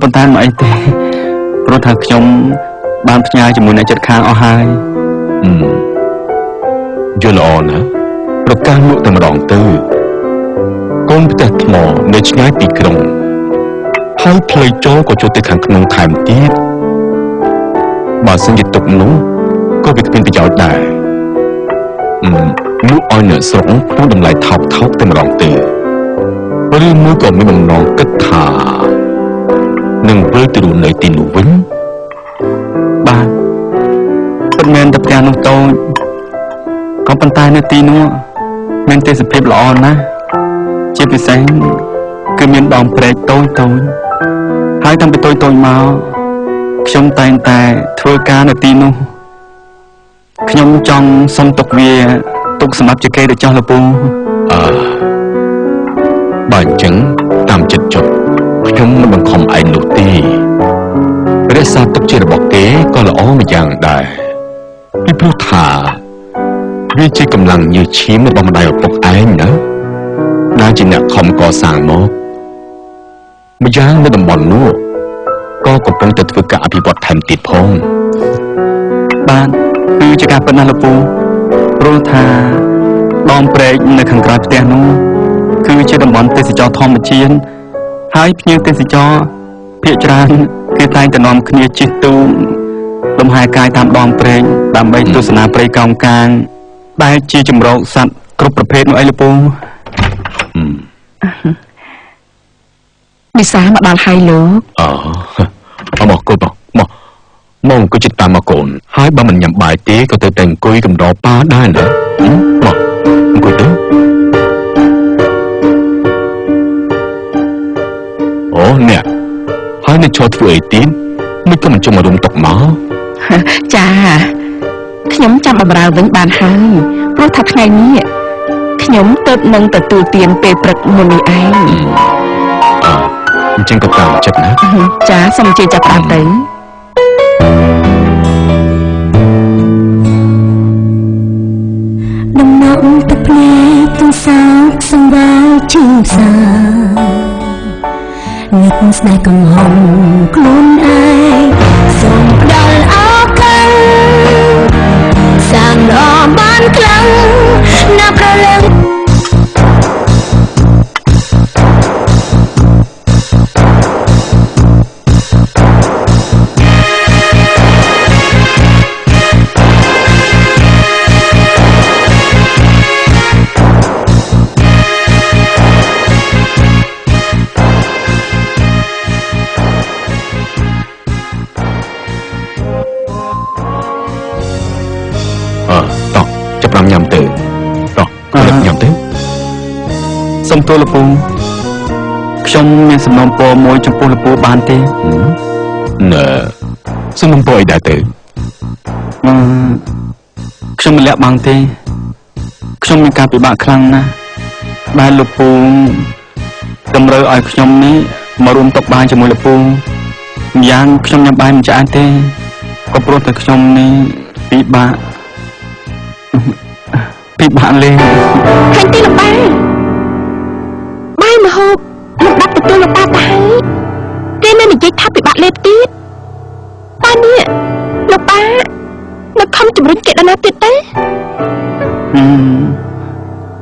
ប៉ុន្តែមិនអីទេព្រោះថាខ្ញុំបានផ្ញើជាមួយអ្នកចិត្តខាងអស់ហើយយល់ល្អណាស់ប្រកាសលក់តែម្ដងទៅកូនផ្ទះថ្មនៅឆ្ងាយពីក្រុងហើយផ្លូវចូលក៏ចូលទៅខាងក្នុងថែមទៀតបើសិនជាទុកនោះក៏វាគ្មានប្រយោជន៍ដែរលក់ឲ្យអ្នកស្រុកក្នុងតម្លៃថោកតែម្ដងទៅឬមួយក៏មានបំណងគិតថានឹងវិលទៅរស់នៅទីនោះវិញបាទពិតមែនតែផ្ទះនោះតូចក៏ប៉ុន្តែនៅទីនោះមានទេសភាពល្អណាស់ជាពិសេសគឺមានដងព្រែកតូចហើយតាំងពីតូចមកខ្ញុំតែងតែធ្វើការនៅទីនោះខ្ញុំចង់សុំទុកវាទុកសម្រាប់ជាគេទៅចោះលពូបើអញ្ចឹងតាមចិត្តចុះខ្ញុំមិនបង្ខំឯងនោះទេរក្សាទុកជារបស់គេក៏ល្អម្យ៉ាងដែរពីព្រោះថាវាជាកម្លាំងញើសឈាមរបស់ម្ដាយឪពុកឯងណាដែលជាអ្នកខំកសាងមកម្យ៉ាងនៅតំបន់នោះក៏កំពុងតែធ្វើការអភិវឌ្ឍថែមទៀតផងបាទគឺជាការពិតណាស់លោកពូព្រោះថាដងព្រែកនៅខាងក្រៅផ្ទះនោះគឺជាតំបន់ទេសចរធម្មជាតិហើយភ្ញៀវទេសចរភាគច្រើនគឺតែងតែនាំគ្នាជិះទូកលំហែកាយតាមដងព្រែកដើម្បីទស្សនាព្រៃកោងកាងដែលជាជំរកសត្វគ្រប់ប្រភេទនោះអីលោកពូវិសាមកដល់ហើយលោកមកកូនមកអង្គុយជិតតាមមកកូនហើយបើមិនញ៉ាំបាយទេក៏ទៅតែអង្គុយកំដរប៉ាដែរណាមកអង្គុយទៅអូអ្នកហើយអ្នកឈរធ្វើអីទៀតមិនក៏មិនចុះមករុំតុកមកចាខ្ញុំចាំបម្រើវិញបានហើយព្រោះថាថ្ងៃនេះខ្ញុំទើបនឹងទទួលទានពេលព្រឹកមុននេះឯងអញ្ចឹងក៏តាមចិត្តណាចាសូមជឿចាប់ផ្ដើមទៅដំណក់ទឹកភ្នែកទាំងសោកសង្វាលជឿផ្សាងឹតស្នេហ៍កំហុសខ្លួនឯងសូមផ្ដល់ឱកាសសាងរបានខ្លាំងណាស់ប្រលឹងញ៉ាំទៅញ៉ាំទៅសុំទោសលោកពូខ្ញុំមានសំណូមពរមួយចំពោះលោកពូបានទេសំណូមពរអីដែរទៅខ្ញុំមិនលាក់បាំងទេខ្ញុំមានការពិបាកខ្លាំងណាស់ដែលលោកពូតម្រូវឲ្យខ្ញុំនេះមករួមតុបាយជាមួយលោកពូម្យ៉ាងខ្ញុំញ៉ាំបាយមិនឆ្អែតទេក៏ព្រោះតែខ្ញុំនេះពិបាកលេងឃើញទីលោកប៉ាបាយមហូបលោកដាប់ទទួលលោកប៉ាទៅហើយគេនៅនិយាយថាពិបាកលេបទៀតប៉ានេះលោកប៉ានៅខំជំរុញគេដល់ណាទៀតទេ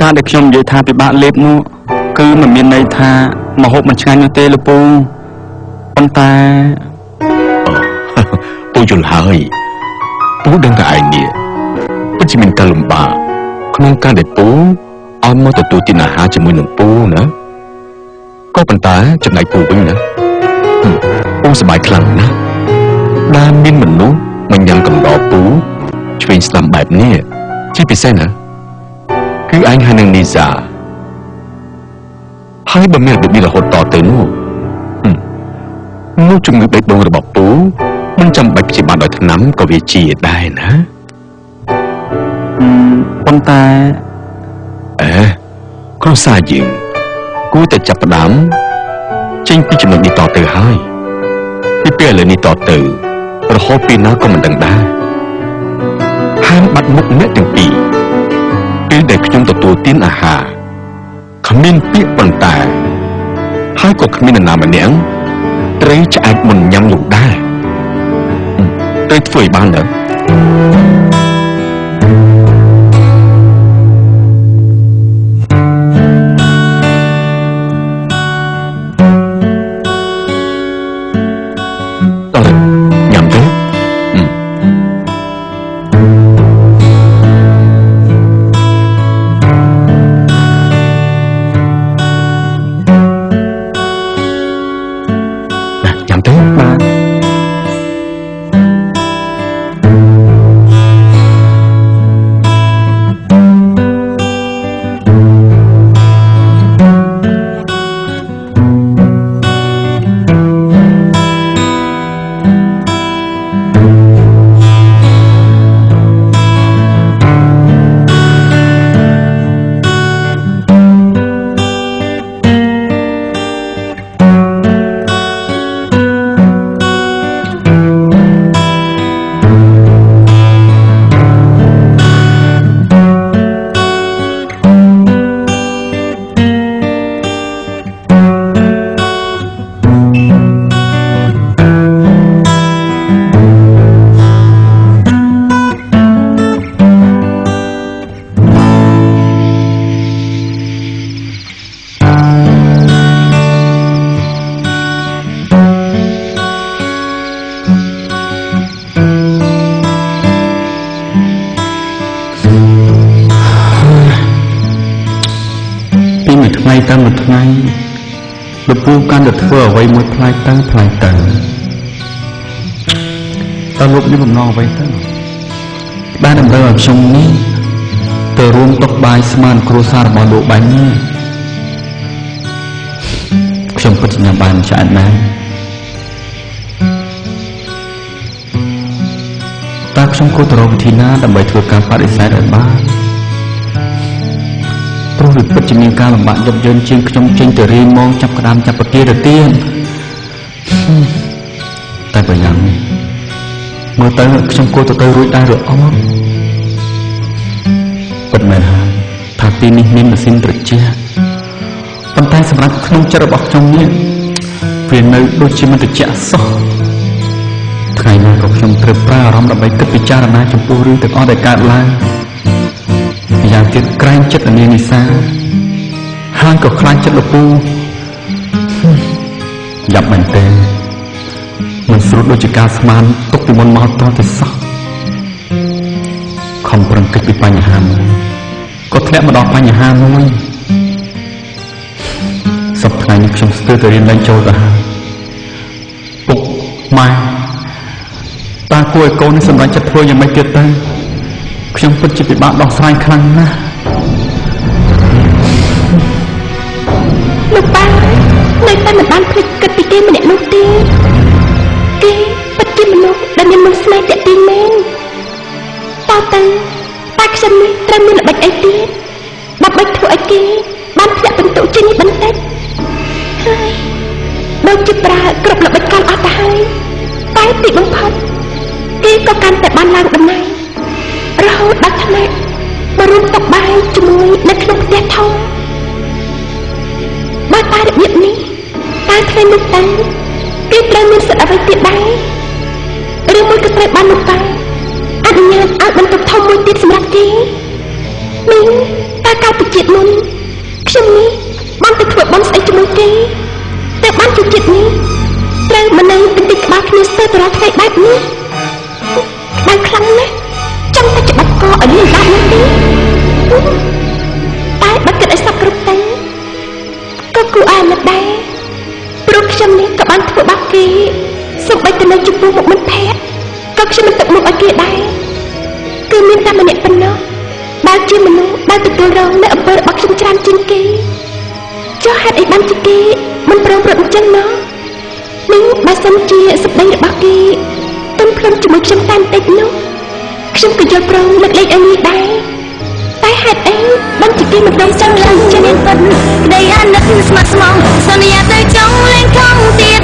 ការដែលខ្ញុំនិយាយថាពិបាកលេបនោះគឺមិនមានន័យថាមហូបមិនឆ្ងាញ់នោះទេលោកពូប៉ុន្តែពូយល់ហើយពូដឹងតែឯងនេះពិតជាមានការលំបាកក្នុងការដែលពូឲ្យមកទទួលទានអាហារជាមួយនឹងពូណាក៏ប៉ុន្តែចំណែកពូវិញណាពូសប្បាយខ្លាំងណាស់ដែលមានមនុស្សមកញ៉ាំកំដរពូឆ្វេងស្ដាំបែបនេះជាពិសេសណាគឺឯងហើយនឹងនីសាហើយបើមានរបៀបនេះរហូតតទៅនោះជំងឺបេះដូងរបស់ពូមិនចាំបាច់ព្យាបាលដោយថ្នាំក៏វាជាដែរណាប៉ុន្តែគ្រួសារយើងគួរតែចាប់ផ្ដើមចេញពីចំណុចនេះតទៅហើយពីពេលឥឡូវនេះតទៅរហូតពីណាក៏មិនដឹងដែរហាមបាត់មុខអ្នកទាំងពីរពេលដែលខ្ញុំទទួលទានអាហារគ្មានពាក្យប៉ុន្តែហើយក៏គ្មាននរណាម្នាក់ ត្រីឆ្អែតមុនញ៉ាំលោកដែរត្រីធ្វើឲ្យបានទៅញ៉ាំទៅតាមមួយថ្ងៃលោកពូកាន់តែធ្វើអ្វីមួយផ្លាយទៅតើលោកមានបំណងអ្វីទៅបានតម្រូវឲ្យខ្ញុំនេះទៅរួមតុបបាយស្មានគ្រួសាររបស់លោកបាញ់នេះខ្ញុំពិតជាញ៉ាំបានឆ្អែតណាស់តើខ្ញុំគួរទៅរកវិធីណាដើម្បីធ្វើការបដិសេធឲ្យបានព្រោះវាពិតជាមានការលំបាកយប់យឺនជាងខ្ញុំចេញទៅរៀនម៉ោងចាប់ក្តាមចាប់ប្រទាទៅទៀតតែប្រយ៉ាងនេះមើលទៅខ្ញុំគួរទៅរួចដែរឬអត់ពិតមែនហើយថាទីនេះមានម៉ាស៊ីនត្រជាក់ប៉ុន្តែសម្រាប់ក្នុងចិត្តរបស់ខ្ញុំនេះវានៅដូចជាមិនត្រជាក់សោះថ្ងៃណាក៏ខ្ញុំត្រូវប្រើអារម្មណ៍ដើម្បីគិតពិចារណាចំពោះរឿងទាំងអស់ដែលកើតឡើងយ៉ាងទៀតក្រែងចិត្តនាងនិសាហើយក៏ខ្លាចចិត្តលោកពូយ៉ាប់មែនទេមិនស្រួលដូចជាការស្មានទុកពីមុនមកតទៅសោះខំប្រឹងគិតពីបញ្ហាមួយក៏ធ្លាក់មកដល់បញ្ហាមួយសប្តាហ៍ថ្ងៃនេះខ្ញុំស្ទើរតែរៀនឡើងចូលទៅហើយពុកម៉ែតើគួរឲ្យកូននេះសម្រេចចិត្តធ្វើយ៉ាងម៉េចទៀតទៅខ្ញុំពិតជាពិបាកដោះស្រាយខ្លាំងណាស់លោកប៉ានៅតែមិនបានភ្លេចគិតពីគេម្នាក់នោះទេគេពិតជាមនុស្សដែលមានមន្តស្នេហ៍តាក់ទាញមែនតើខ្ញុំនេះត្រូវមានល្បិចអីទៀតដើម្បីធ្វើឲ្យគេបានធ្លាក់ពិន្ទុចេញនេះបន្តិចហើយដូចជាប្រើគ្រប់ល្បិចកលអស់ទៅហើយតែទីបំផុតគេក៏កាន់តែបានឡើងតំណែងរហូតដល់ថ្នាក់មករួមតុបាយជាមួយនៅក្នុងផ្ទះធំបើតែរបៀបនេះតែថ្ងៃនេះទៅគេត្រូវមានសិទ្ធិអ្វីទៀតដែរឬមួយក៏ត្រូវបានលោកប៉ាអនុញ្ញាតឲ្យបន្ទប់ធំមួយទៀតសម្រាប់គេនេះតែកាលពីជាតិមុនខ្ញុំនេះបានទៅធ្វើបុណ្យស្អីជាមួយគេតែបានជាជាតិនេះត្រូវមកនៅបន្តិចក្បាលគ្នាស្ទើរទៅរាល់ថ្ងៃបែបនេះក្តៅខ្លាំងណាស់ចង់តែច្បាប់កឲ្យលៀងបែបនេះទេតែបើគិតឲ្យសពគ្រប់ទៅក៏គួរអាណិតដែរព្រោះខ្ញុំនេះក៏បានធ្វើបាបគេសូម្បីតែនៅចំពោះមុខមិត្តភក្តិក៏ខ្ញុំមិនទុកមុខឲ្យគេដែរគឺមានតែម្នាក់ប៉ុណ្ណោះដែលជាមនុស្សដែលទទួលរងនៅអំពើរបស់ខ្ញុំច្រើនជាងគេចុះហេតុអីបានជាគេមិនព្រមប្រត់អញ្ចឹងណោះនេះបើសិនជាសម្ដីរបស់គេទំភ្លុំជាមួយខ្ញុំតែបន្តិចនោះខ្ញុំក៏យល់ព្រមលើកលែងឲ្យនេះដែរតែហេតុអីបានជាគេមិនព្រមចង់ឡើងជាមានពិតក្តីអាណិតស្មាត់ស្មងសន្យាទៅចង់លេងខំទៀត